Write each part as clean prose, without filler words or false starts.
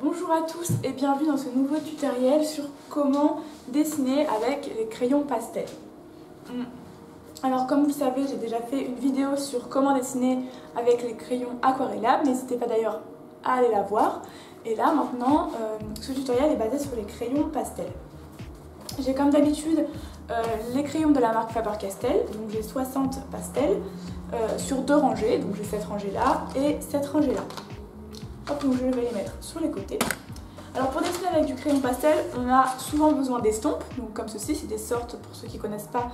Bonjour à tous et bienvenue dans ce nouveau tutoriel sur comment dessiner avec les crayons pastel. Alors comme vous le savez, j'ai déjà fait une vidéo sur comment dessiner avec les crayons aquarellables, n'hésitez pas d'ailleurs à aller la voir. Et là maintenant, ce tutoriel est basé sur les crayons pastel. J'ai comme d'habitude les crayons de la marque Faber-Castell, donc j'ai 60 pastels sur 2 rangées, donc j'ai cette rangée là et cette rangée là. Hop, donc je vais les mettre sur les côtés. Alors pour dessiner avec du crayon pastel, on a souvent besoin d'estompes, donc comme ceci, c'est des sortes, pour ceux qui ne connaissent pas,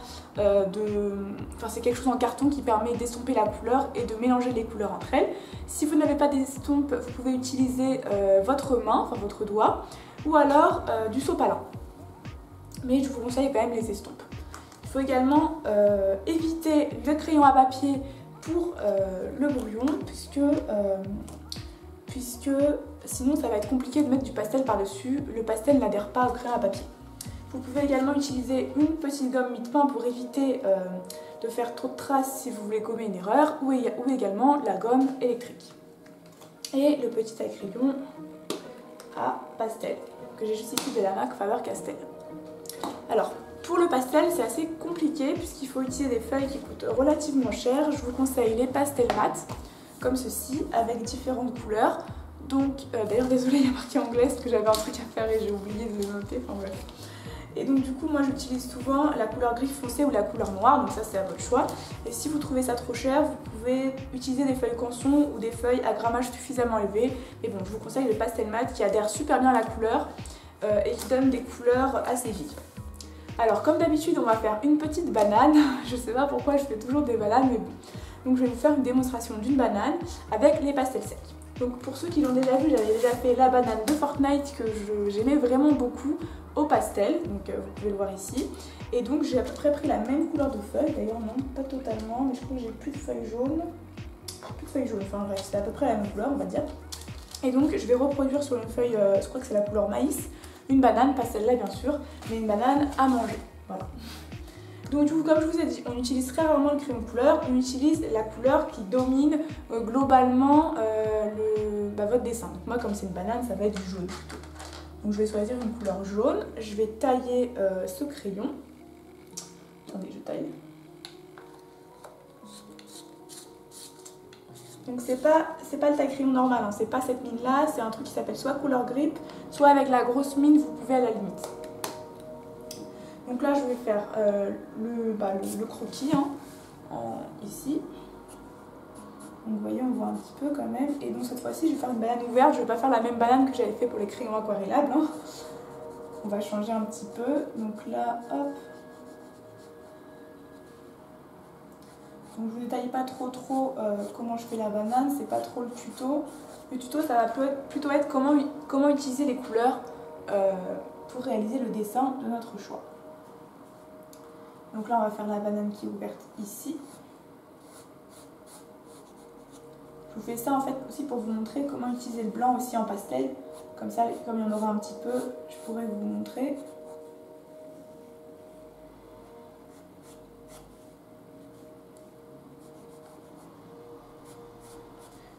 c'est quelque chose en carton qui permet d'estomper la couleur et de mélanger les couleurs entre elles. Si vous n'avez pas d'estompes, vous pouvez utiliser votre main, enfin votre doigt, ou alors du sopalin. Mais je vous conseille quand même les estompes. Il faut également éviter le crayon à papier pour le brouillon, puisque sinon ça va être compliqué de mettre du pastel par-dessus. Le pastel n'adhère pas au crayon à papier. Vous pouvez également utiliser une petite gomme mie-de-pain pour éviter de faire trop de traces si vous voulez gommer une erreur, ou également la gomme électrique. Et le petit crayon à pastel que j'ai juste ici de la marque Faber-Castell. Alors pour le pastel c'est assez compliqué puisqu'il faut utiliser des feuilles qui coûtent relativement cher. Je vous conseille les pastels mat comme ceci avec différentes couleurs. Donc d'ailleurs désolée, il y a marqué anglaise parce que j'avais un truc à faire et j'ai oublié de le noter, enfin bref. Et donc du coup moi j'utilise souvent la couleur gris foncé ou la couleur noire, donc ça c'est à votre choix. Et si vous trouvez ça trop cher, vous pouvez utiliser des feuilles canson ou des feuilles à grammage suffisamment élevé. Mais bon, je vous conseille le pastel mat qui adhère super bien à la couleur et qui donne des couleurs assez vives. Alors comme d'habitude on va faire une petite banane, je sais pas pourquoi je fais toujours des bananes mais bon. Donc je vais vous faire une démonstration d'une banane avec les pastels secs. Donc pour ceux qui l'ont déjà vu, j'avais déjà fait la banane de Fortnite que j'aimais vraiment beaucoup au pastel, donc vous pouvez le voir ici. Et donc j'ai à peu près pris la même couleur de feuilles, d'ailleurs non, pas totalement, mais je crois que j'ai plus de feuilles jaunes. Enfin bref, c'est à peu près la même couleur on va dire. Et donc je vais reproduire sur une feuille, je crois que c'est la couleur maïs, une banane, pas celle-là bien sûr, mais une banane à manger, voilà. Donc du coup, comme je vous ai dit, on utilise très rarement le crayon de couleur, on utilise la couleur qui domine globalement votre dessin. Donc moi comme c'est une banane, ça va être du jaune plutôt. Donc je vais choisir une couleur jaune, je vais tailler ce crayon. Attendez, je taille. Donc c'est pas le taille-crayon normal, hein. C'est pas cette mine là, c'est un truc qui s'appelle soit couleur grip, soit avec la grosse mine, vous pouvez à la limite. Donc là je vais faire le croquis ici. Donc vous voyez, on voit un petit peu quand même. Et donc cette fois-ci je vais faire une banane ouverte, je ne vais pas faire la même banane que j'avais fait pour les crayons aquarellables. Hein. On va changer un petit peu. Donc là, hop. Donc je ne vous détaille pas trop comment je fais la banane, c'est pas trop le tuto. Le tuto ça va plutôt être comment utiliser les couleurs pour réaliser le dessin de notre choix. Donc là on va faire la banane qui est ouverte ici. Je vous fais ça en fait aussi pour vous montrer comment utiliser le blanc aussi en pastel. Comme ça, comme il y en aura un petit peu, je pourrais vous montrer.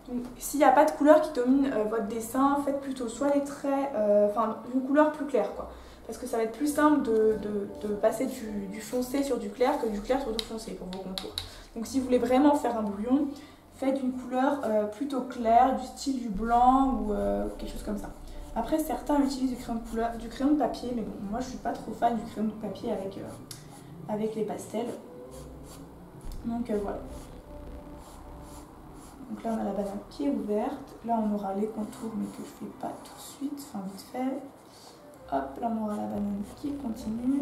Donc s'il n'y a pas de couleur qui domine votre dessin, faites plutôt soit les traits, une couleur plus claire quoi. Parce que ça va être plus simple de passer du foncé sur du clair que du clair sur du foncé pour vos contours. Donc si vous voulez vraiment faire un brouillon, faites une couleur plutôt claire, du style du blanc ou quelque chose comme ça. Après certains utilisent du crayon de papier, mais bon, moi je suis pas trop fan du crayon de papier avec les pastels. Donc voilà. Donc là on a la banane qui est ouverte, là on aura les contours mais que je fais pas tout de suite, enfin vite fait. Hop, là on aura la banane qui continue.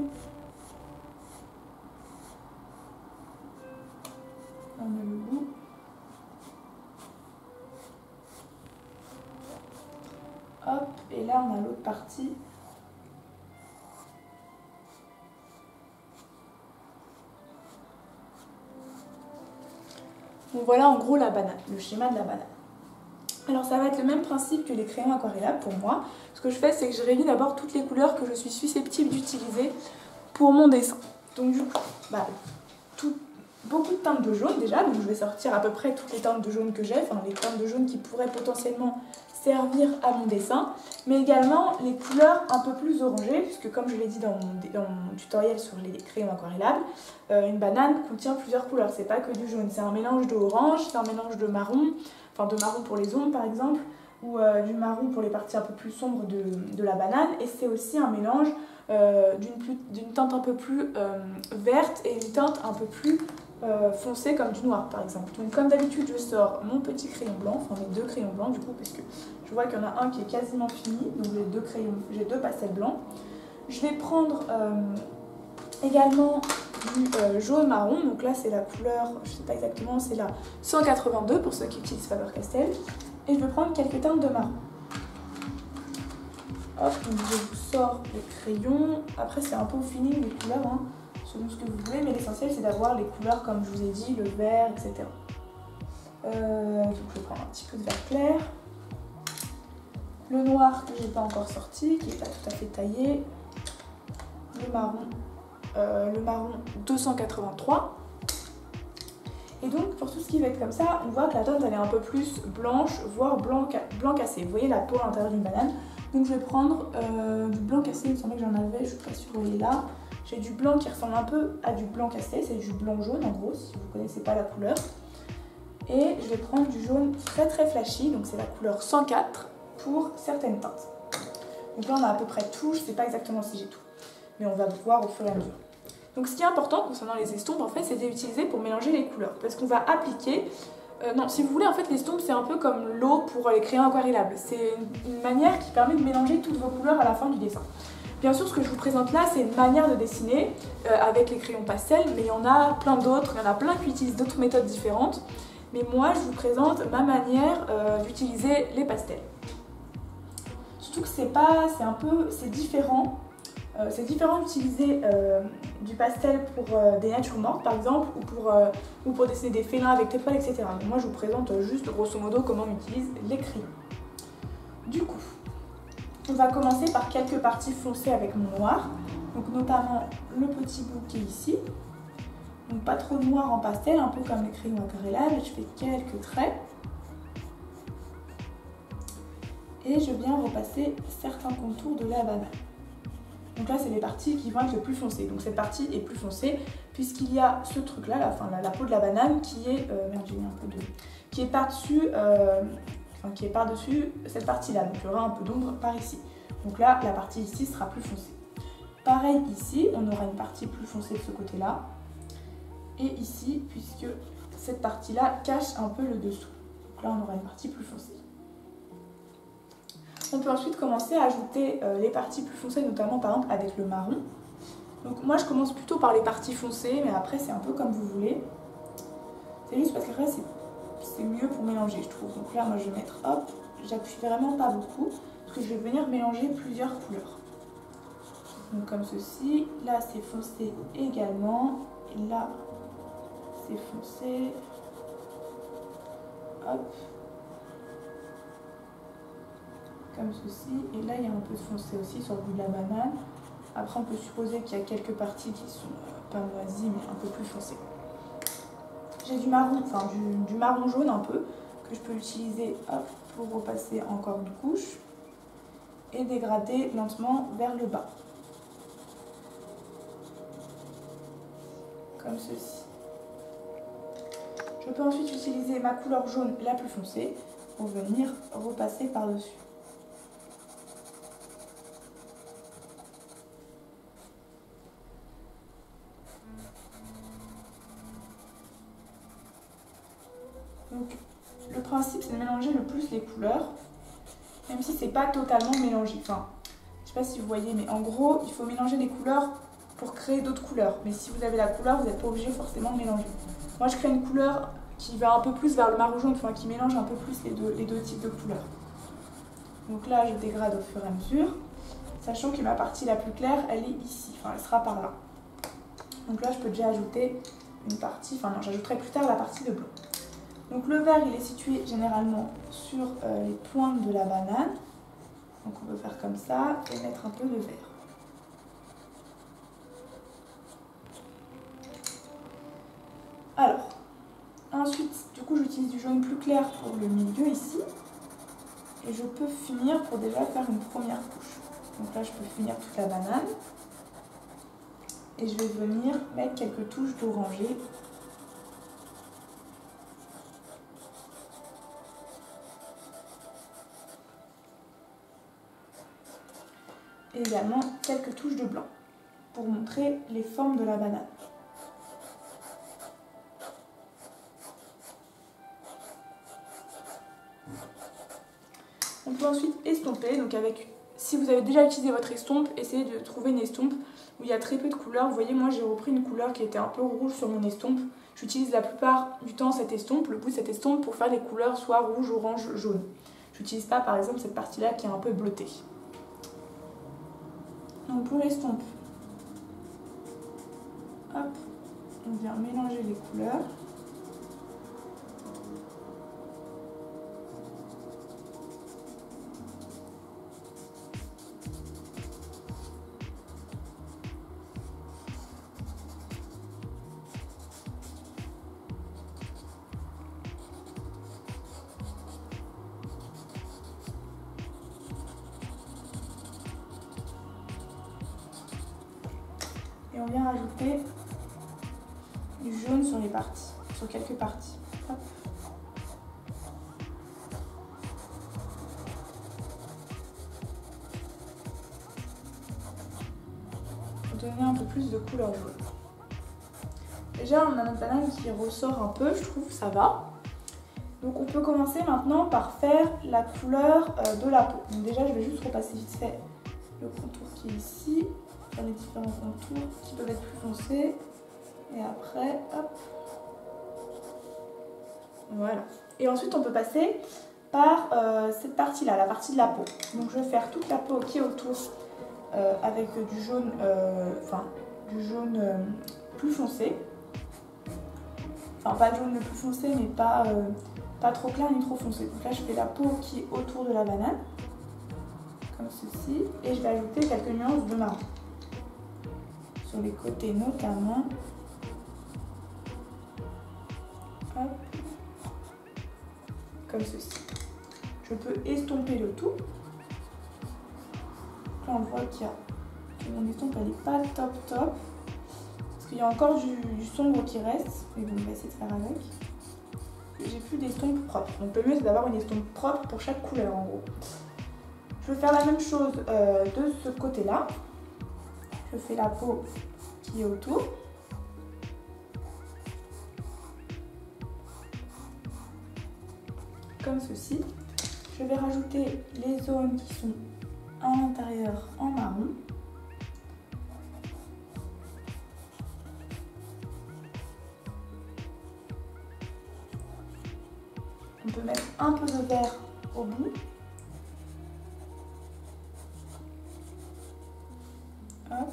On met le bout. Hop, et là on a l'autre partie. Donc voilà en gros la banane, le schéma de la banane. Alors ça va être le même principe que les crayons aquarellables pour moi. Ce que je fais c'est que je réunis d'abord toutes les couleurs que je suis susceptible d'utiliser pour mon dessin. Donc du coup, beaucoup de teintes de jaune déjà, donc je vais sortir à peu près toutes les teintes de jaune que j'ai, enfin les teintes de jaune qui pourraient potentiellement servir à mon dessin, mais également les couleurs un peu plus orangées, puisque comme je l'ai dit dans mon tutoriel sur les crayons aquarellables, une banane contient plusieurs couleurs, c'est pas que du jaune, c'est un mélange de orange, c'est un mélange de marron, enfin de marron pour les ombres par exemple, ou du marron pour les parties un peu plus sombres de la banane, et c'est aussi un mélange d'une teinte un peu plus verte et une teinte un peu plus foncée comme du noir par exemple. Donc comme d'habitude je sors mon petit crayon blanc, enfin mes 2 crayons blancs du coup, parce que je vois qu'il y en a un qui est quasiment fini, donc j'ai 2 pastels blancs. Je vais prendre également du jaune marron, donc là c'est la couleur, je sais pas exactement, c'est la 182 pour ceux qui utilisent Faber-Castell, et je vais prendre quelques teintes de marron. Hop, donc je vous sors les crayons. Après c'est un peu au feeling les couleurs, hein, selon ce que vous voulez, mais l'essentiel c'est d'avoir les couleurs comme je vous ai dit, le vert, etc. Donc je vais prendre un petit peu de vert clair. Le noir que j'ai pas encore sorti, qui n'est pas tout à fait taillé. Le marron 283. Et donc pour tout ce qui va être comme ça, on voit que la teinte elle est un peu plus blanche, voire blanc cassé. Vous voyez la peau à l'intérieur d'une banane. Donc je vais prendre du blanc cassé, il me semblait que j'en avais, je ne suis pas sûre, vous voyez là. J'ai du blanc qui ressemble un peu à du blanc cassé, c'est du blanc jaune en gros, si vous ne connaissez pas la couleur. Et je vais prendre du jaune très très flashy, donc c'est la couleur 104 pour certaines teintes. Donc là on a à peu près tout, je ne sais pas exactement si j'ai tout, mais on va voir au fur et à mesure. Donc ce qui est important concernant les estompes en fait, c'est d'utiliser pour mélanger les couleurs, parce qu'on va appliquer... non, si vous voulez, en fait, l'estompe, c'est un peu comme l'eau pour les crayons aquarellables. C'est une manière qui permet de mélanger toutes vos couleurs à la fin du dessin. Bien sûr, ce que je vous présente là, c'est une manière de dessiner avec les crayons pastels, mais il y en a plein d'autres, il y en a plein qui utilisent d'autres méthodes différentes. Mais moi, je vous présente ma manière d'utiliser les pastels. Surtout que c'est différent. C'est différent d'utiliser du pastel pour des natures mortes par exemple, ou pour dessiner des félins avec des poils, etc. Donc moi je vous présente juste grosso modo comment on utilise les crayons. Du coup, on va commencer par quelques parties foncées avec mon noir, donc notamment le petit bout qui est ici. Donc pas trop de noir en pastel, un peu comme les crayons aquarellables, je fais quelques traits. Et je viens repasser certains contours de la banane. Donc là, c'est les parties qui vont être le plus foncées. Donc cette partie est plus foncée puisqu'il y a ce truc-là, la peau de la banane qui est, qui est par-dessus, cette partie-là. Donc il y aura un peu d'ombre par ici. Donc là, la partie ici sera plus foncée. Pareil ici, on aura une partie plus foncée de ce côté-là. Et ici, puisque cette partie-là cache un peu le dessous. Donc là, on aura une partie plus foncée. On peut ensuite commencer à ajouter les parties plus foncées, notamment par exemple avec le marron. Donc moi je commence plutôt par les parties foncées, mais après c'est un peu comme vous voulez. C'est juste parce qu'après c'est mieux pour mélanger je trouve. Donc là moi je vais mettre, hop, j'appuie vraiment pas beaucoup, parce que je vais venir mélanger plusieurs couleurs. Donc comme ceci, là c'est foncé également, et là c'est foncé, hop. Comme ceci, et là il y a un peu de foncé aussi sur le bout de la banane. Après on peut supposer qu'il y a quelques parties qui sont pas moisies mais un peu plus foncées. J'ai du marron, enfin du marron jaune un peu, que je peux utiliser hop, pour repasser encore une couche et dégrader lentement vers le bas. Comme ceci. Je peux ensuite utiliser ma couleur jaune la plus foncée pour venir repasser par-dessus. Donc le principe c'est de mélanger le plus les couleurs, même si c'est pas totalement mélangé. Enfin, je sais pas si vous voyez, mais en gros il faut mélanger les couleurs pour créer d'autres couleurs. Mais si vous avez la couleur, vous n'êtes pas obligé forcément de mélanger. Moi je crée une couleur qui va un peu plus vers le marron jaune, enfin qui mélange un peu plus les deux types de couleurs. Donc là je dégrade au fur et à mesure, sachant que ma partie la plus claire elle est ici, enfin elle sera par là. Donc là je peux déjà ajouter une partie, enfin non, j'ajouterai plus tard la partie de blanc. Donc le vert il est situé généralement sur les pointes de la banane. Donc on peut faire comme ça et mettre un peu de vert. Alors, ensuite du coup j'utilise du jaune plus clair pour le milieu ici. Et je peux finir pour déjà faire une première couche. Donc là, je peux finir toute la banane. Et je vais venir mettre quelques touches d'orangé. Et également quelques touches de blanc pour montrer les formes de la banane. On peut ensuite estomper, donc si vous avez déjà utilisé votre estompe, essayez de trouver une estompe où il y a très peu de couleurs. Vous voyez, moi j'ai repris une couleur qui était un peu rouge sur mon estompe. J'utilise la plupart du temps cette estompe, le bout de cette estompe, pour faire des couleurs soit rouge, orange, jaune. Je n'utilise pas par exemple cette partie-là qui est un peu bleutée. Donc pour l'estompe, hop, on vient mélanger les couleurs. Et on vient rajouter du jaune sur les parties, sur quelques parties. Hop. Pour donner un peu plus de couleur jaune. Déjà, on a notre banane qui ressort un peu, je trouve, ça va. Donc on peut commencer maintenant par faire la couleur de la peau. Donc déjà, je vais juste repasser vite fait le contour qui est ici. Les différents contours qui peuvent être plus foncés. Et après, hop. Voilà. Et ensuite, on peut passer par cette partie-là, la partie de la peau. Donc, je vais faire toute la peau qui est autour avec du jaune, plus foncé. Enfin, pas le jaune le plus foncé, mais pas trop clair ni trop foncé. Donc là, je fais la peau qui est autour de la banane, comme ceci. Et je vais ajouter quelques nuances de marron. Sur les côtés notamment. Hop. Comme ceci. Je peux estomper le tout. Là on voit que mon estompe elle n'est pas top. Parce qu'il y a encore du sombre qui reste. Mais bon, on va essayer de faire avec. J'ai plus d'estompe propre. Donc le mieux c'est d'avoir une estompe propre pour chaque couleur en gros. Je vais faire la même chose de ce côté-là. Je fais la peau qui est autour. Comme ceci. Je vais rajouter les zones qui sont à l'intérieur en marron. On peut mettre un peu de vert au bout. Hop.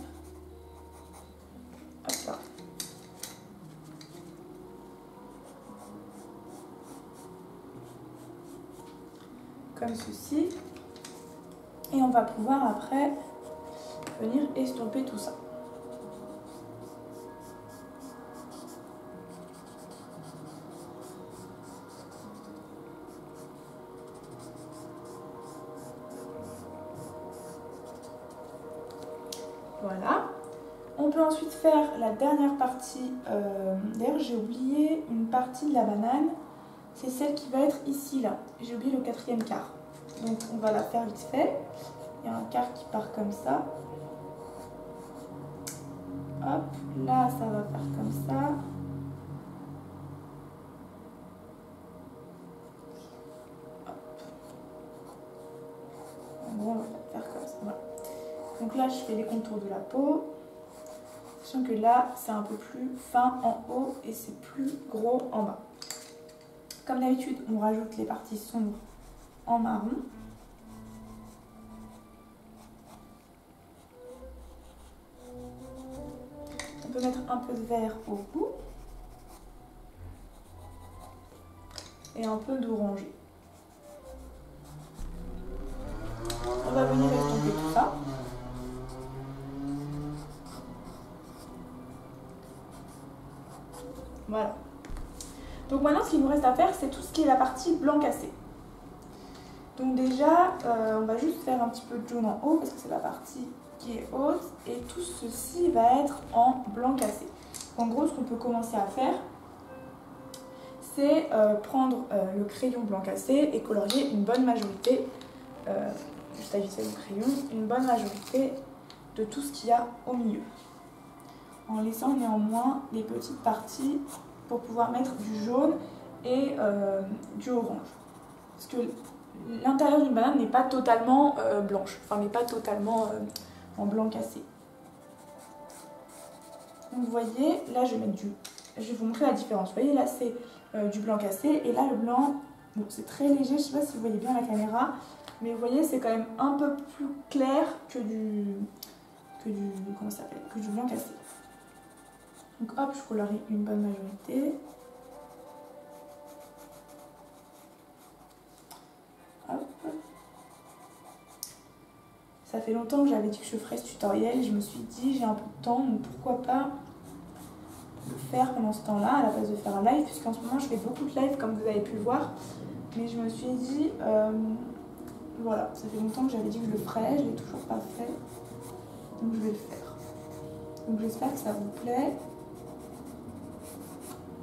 Hop là. Comme ceci. Et on va pouvoir après venir estomper tout ça. Voilà. On peut ensuite faire la dernière partie. D'ailleurs, j'ai oublié une partie de la banane. C'est celle qui va être ici, là. J'ai oublié le 4e quart. Donc, on va la faire vite fait. Il y a un quart qui part comme ça. Hop, là, ça va faire comme ça. Hop. En gros, on va faire comme ça. Voilà. Donc là, je fais les contours de la peau. Sachant que là, c'est un peu plus fin en haut et c'est plus gros en bas. Comme d'habitude, on rajoute les parties sombres en marron. On peut mettre un peu de vert au bout. Et un peu d'orangé. On va venir estomper tout ça. Voilà. Donc maintenant, ce qu'il nous reste à faire, c'est tout ce qui est la partie blanc cassé. Donc déjà, on va juste faire un petit peu de jaune en haut parce que c'est la partie qui est haute. Et tout ceci va être en blanc cassé. En gros, ce qu'on peut commencer à faire, c'est prendre le crayon blanc cassé et colorier une bonne majorité, juste ajuster le crayon, une bonne majorité de tout ce qu'il y a au milieu. En laissant néanmoins les petites parties pour pouvoir mettre du jaune et du orange. Parce que l'intérieur d'une banane n'est pas totalement blanche, enfin n'est pas totalement en blanc cassé. Donc vous voyez, là je vais vous montrer la différence. Vous voyez là c'est du blanc cassé et là le blanc, bon, c'est très léger, je ne sais pas si vous voyez bien la caméra, mais vous voyez c'est quand même un peu plus clair que du blanc cassé. Donc hop, je colorie une bonne majorité. Hop. Ça fait longtemps que j'avais dit que je ferais ce tutoriel et je me suis dit j'ai un peu de temps, donc pourquoi pas le faire pendant ce temps-là à la place de faire un live, puisqu'en ce moment je fais beaucoup de live comme vous avez pu le voir. Mais je me suis dit, voilà, ça fait longtemps que j'avais dit que je le ferais, je ne l'ai toujours pas fait, donc je vais le faire. Donc j'espère que ça vous plaît.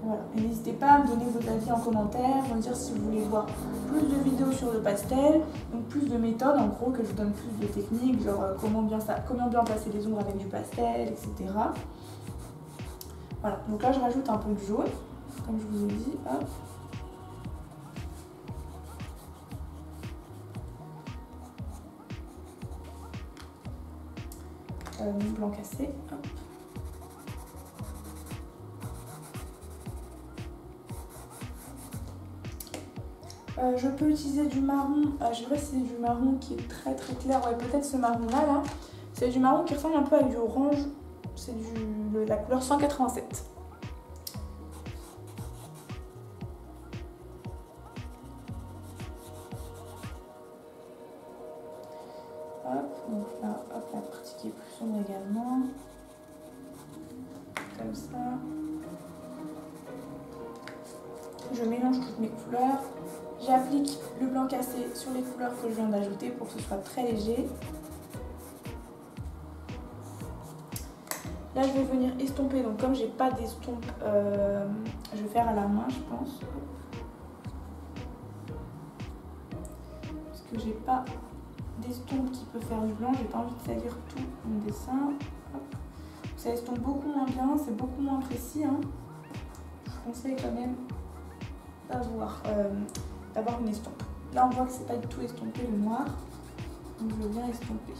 Voilà. Et n'hésitez pas à me donner vos avis en commentaire, me dire si vous voulez voir plus de vidéos sur le pastel, donc plus de méthodes, en gros que je vous donne plus de techniques, genre comment bien placer les ombres avec du pastel, etc. Voilà, donc là je rajoute un peu de jaune, comme je vous ai dit, hop. Blanc cassé, hop. Je peux utiliser du marron, je sais pas si c'est du marron qui est très très clair, ouais peut-être ce marron là, c'est du marron qui ressemble un peu à du orange, c'est la couleur 187. Hop, donc là, hop, la partie qui est plus sombre également, comme ça. Je mélange toutes mes couleurs. J'applique le blanc cassé sur les couleurs que je viens d'ajouter pour que ce soit très léger. Là, je vais venir estomper. Donc, comme j'ai pas d'estompe, je vais faire à la main, je pense. Parce que j'ai pas d'estompe qui peut faire du blanc. J'ai pas envie de salir tout mon dessin. Hop. Ça estompe beaucoup moins bien, c'est beaucoup moins précis. Hein. Je vous conseille quand même d'avoir une estompe. Là on voit que c'est pas du tout estompé le noir, donc je viens estomper.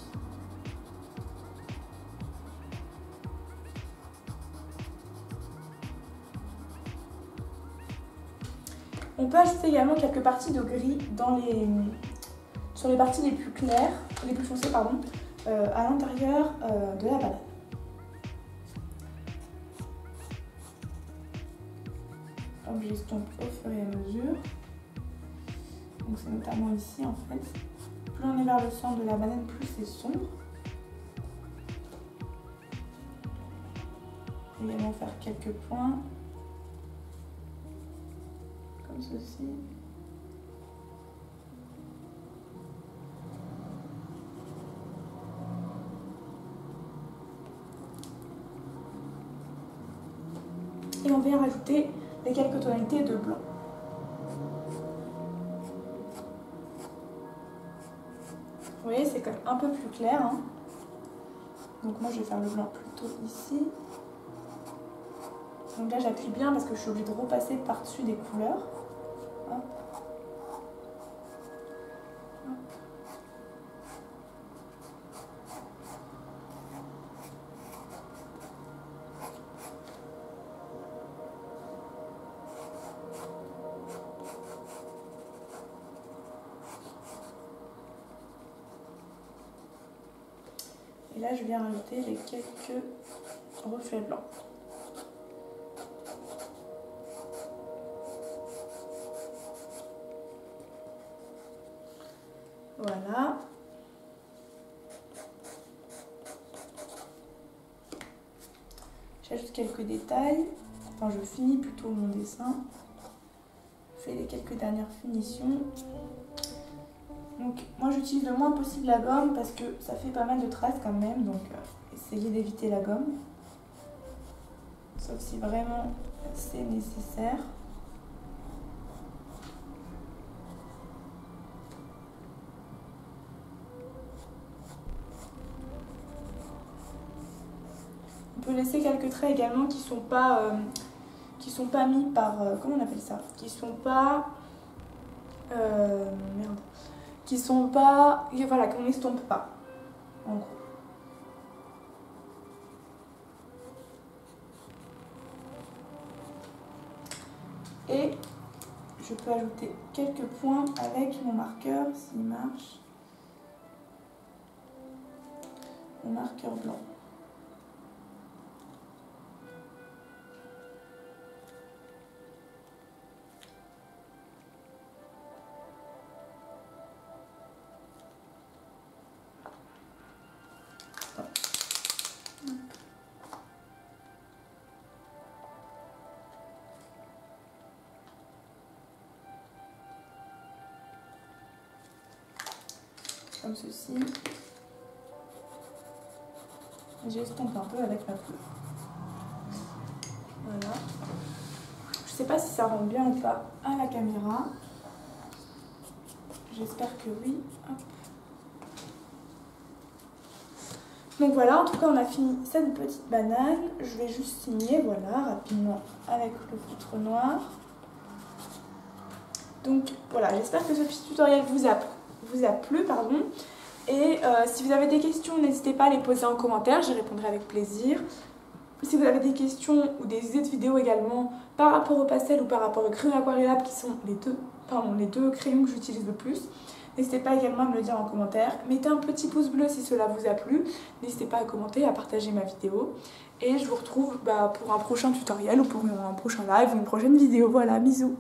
On peut ajouter également quelques parties de gris sur les parties les plus claires, les plus foncées pardon, à l'intérieur de la banane. Hop, j'estompe au fur et à mesure. Donc c'est notamment ici en fait. Plus on est vers le centre de la banane, plus c'est sombre. Je vais également faire quelques points. Comme ceci. Et on vient rajouter les quelques tonalités de blanc. Vous voyez, c'est quand même un peu plus clair. Hein. Donc moi, je vais faire le blanc plutôt ici. Donc là, j'appuie bien parce que je suis obligée de repasser par-dessus des couleurs. Hop. Hop. Et là, je viens rajouter les quelques reflets blancs. Voilà. J'ajoute quelques détails. Enfin, je finis plutôt mon dessin. Je fais les quelques dernières finitions. Donc moi j'utilise le moins possible la gomme parce que ça fait pas mal de traces quand même, donc essayez d'éviter la gomme. Sauf si vraiment c'est nécessaire. On peut laisser quelques traits également qui sont pas mis par comment on appelle ça, qui sont pas voilà, qu'on n'estompe pas en gros. Et je peux ajouter quelques points avec mon marqueur s'il marche, mon marqueur blanc. Comme ceci. J'estompe un peu avec ma plume. Voilà. Je sais pas si ça rend bien ou pas à la caméra. J'espère que oui. Hop. Donc voilà, en tout cas on a fini cette petite banane. Je vais juste signer, voilà, rapidement avec le feutre noir. Donc voilà, j'espère que ce petit tutoriel vous a plu, pardon. Et si vous avez des questions, n'hésitez pas à les poser en commentaire, j'y répondrai avec plaisir. Si vous avez des questions ou des idées de vidéos également par rapport au pastel ou par rapport au crayon aquarellable qui sont les deux crayons que j'utilise le plus, n'hésitez pas également à me le dire en commentaire. Mettez un petit pouce bleu si cela vous a plu. N'hésitez pas à commenter, à partager ma vidéo. Et je vous retrouve pour un prochain tutoriel ou pour un prochain live ou une prochaine vidéo. Voilà, bisous!